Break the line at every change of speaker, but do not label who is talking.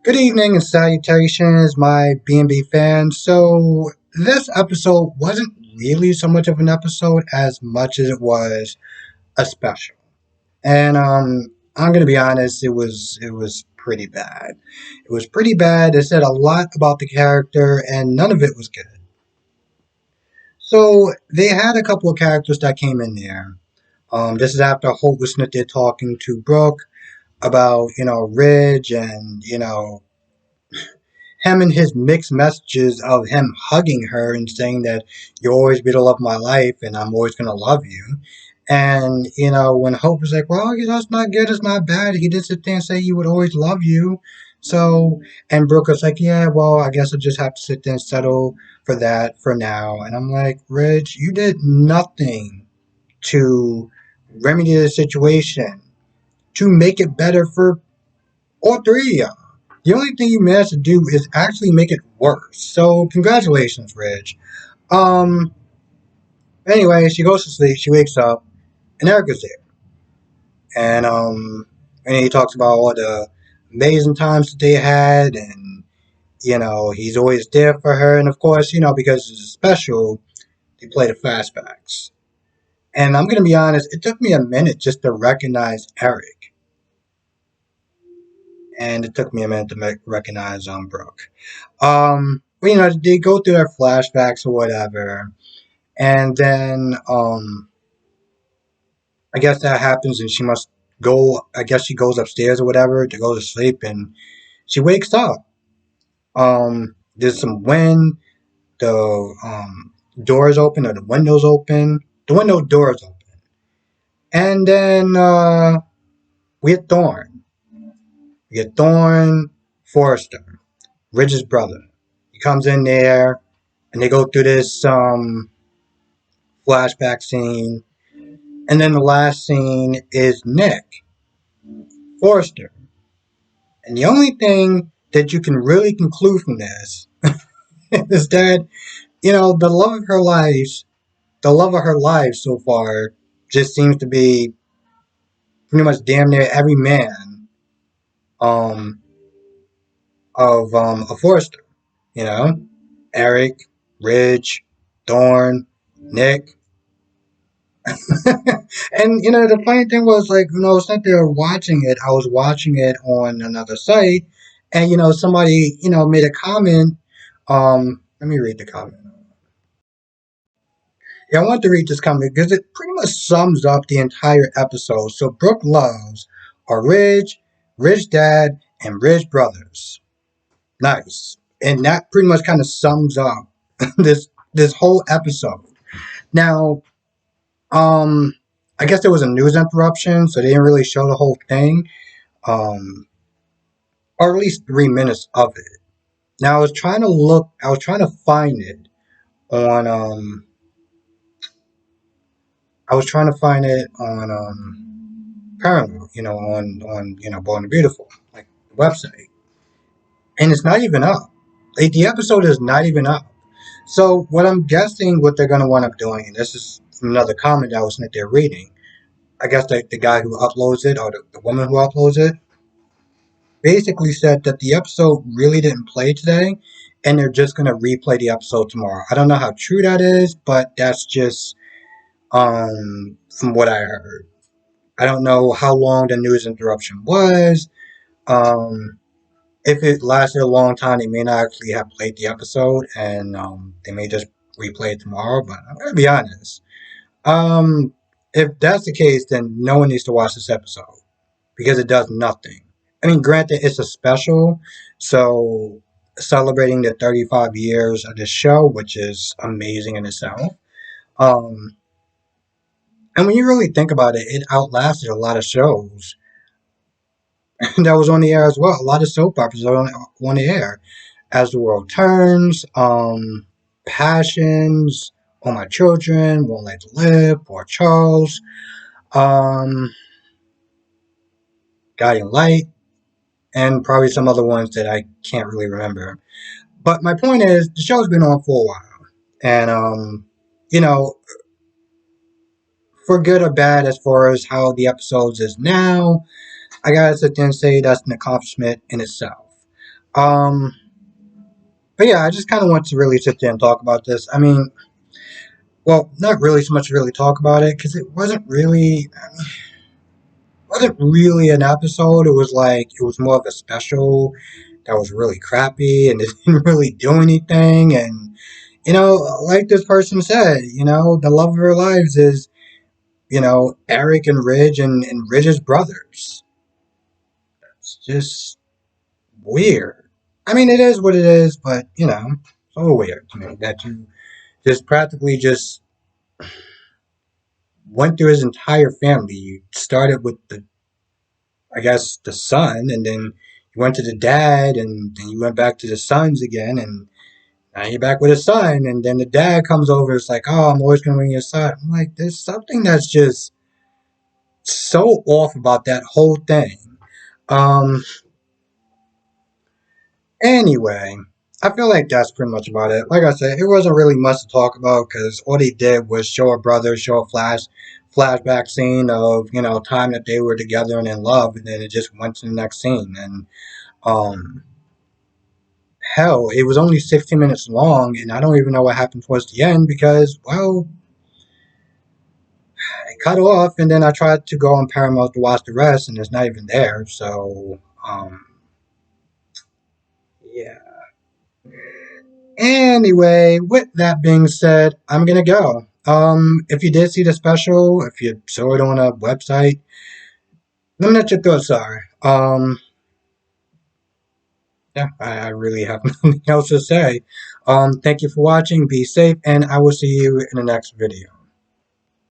Good evening and salutations, my B&B fans. So, this episode wasn't really so much of an episode as much as it was a special. And I'm gonna be honest, it was pretty bad. It was pretty bad. It said a lot about the character, and none of it was good. So they had a couple of characters that came in there. This is after Holt was sitting there talking to Brooke about Ridge and him and his mixed messages of him hugging her and saying that you'll always be the love of my life and I'm always gonna love you. And when Hope was like, well, it's not good, it's not bad. He did sit there and say he would always love you. So, and Brooke was like, yeah, well, I guess I'll just have to sit there and settle for that for now. And I'm like, Ridge, you did nothing to remedy the situation, to make it better for all three of y'all. The only thing you managed to do is actually make it worse. So congratulations, Ridge. Um. Anyway, she goes to sleep. She wakes up, and Erica's there, and he talks about all the amazing times that they had, and he's always there for her. And of course, because it's special, they play the flashbacks. And I'm gonna be honest, it took me a minute just to recognize Eric, and it took me a minute to recognize Brooke. Well, they go through their flashbacks or whatever, and then I guess that happens, and she must go. I guess she goes upstairs or whatever to go to sleep, and she wakes up. There's some wind. The door is open, or the window's open. The window door is open, and then we get Thorn. We get Thorn Forrester, Ridge's brother. He comes in there, and they go through this flashback scene. And then the last scene is Nick Forrester. And the only thing that you can really conclude from this is that, the love of her life so far just seems to be pretty much damn near every man um, of Forrester. You know, Eric, Ridge, Thorn, Nick. And the funny thing was, like, I was not there watching it. I was watching it on another site, and somebody made a comment. Let me read the comment. Yeah, I want to read this comment because it pretty much sums up the entire episode. So Brooke loves are Ridge, Ridge dad, and Ridge brothers. Nice, and that pretty much kind of sums up this whole episode. Now, Um, I guess there was a news interruption, so they didn't really show the whole thing, um, or at least 3 minutes of it. Now I was trying to find it on, I was trying to find it on, Paramount, Born and Beautiful, like the website, and it's not even up. Like, the episode is not even up. So what I'm guessing what they're gonna wind up doing, and this is from another comment I was sitting there reading. I guess the guy who uploads it or the woman who uploads it basically said that the episode really didn't play today and they're just going to replay the episode tomorrow. I don't know how true that is, but that's just from what I heard. I don't know how long the news interruption was. Um, if it lasted a long time, they may not actually have played the episode and they may just replay it tomorrow, but I'm going to be honest. Um, if that's the case, then no one needs to watch this episode because it does nothing. I mean, granted, it's a special, so celebrating the 35 years of the show, which is amazing in itself. Um, and when you really think about it, it outlasted a lot of shows that was on the air as well. A lot of soap operas are on the air. As the World Turns, Passions, All My Children, Won't Let Live, Poor Charles, um, Guiding Light, and probably some other ones that I can't really remember. But my point is, the show's been on for a while, and you know, for good or bad, as far as how the episodes is now, I gotta sit there and say that's an accomplishment in itself. Um, but yeah, I just kind of want to really sit there and talk about this. I mean, well, not really so much really talk about it because it wasn't really an episode. It was like it was more of a special that was really crappy and it didn't really do anything. And like this person said, the love of their lives is Eric and Ridge and Ridge's brothers. It's just weird. I mean, it is what it is, but it's a little weird to me that you just practically just went through his entire family. You started with I guess, the son, and then you went to the dad, and then you went back to the sons again, and now you're back with a son, and then the dad comes over. It's like, oh, I'm always gonna bring your son. I'm like, there's something that's just so off about that whole thing. Um, Anyway, I feel like that's pretty much about it. Like I said, it wasn't really much to talk about because all they did was show a brother, show a flashback scene of time that they were together and in love, and then it just went to the next scene. And um, hell, it was only 16 minutes long, and I don't even know what happened towards the end because, well, it cut off, and then I tried to go on Paramount to watch the rest, and it's not even there. So, yeah. Anyway, with that being said, I'm gonna go. If you did see the special, if you saw it on a website, let me know what your thoughts are. Yeah, I really have nothing else to say. Thank you for watching. Be safe, and I will see you in the next video.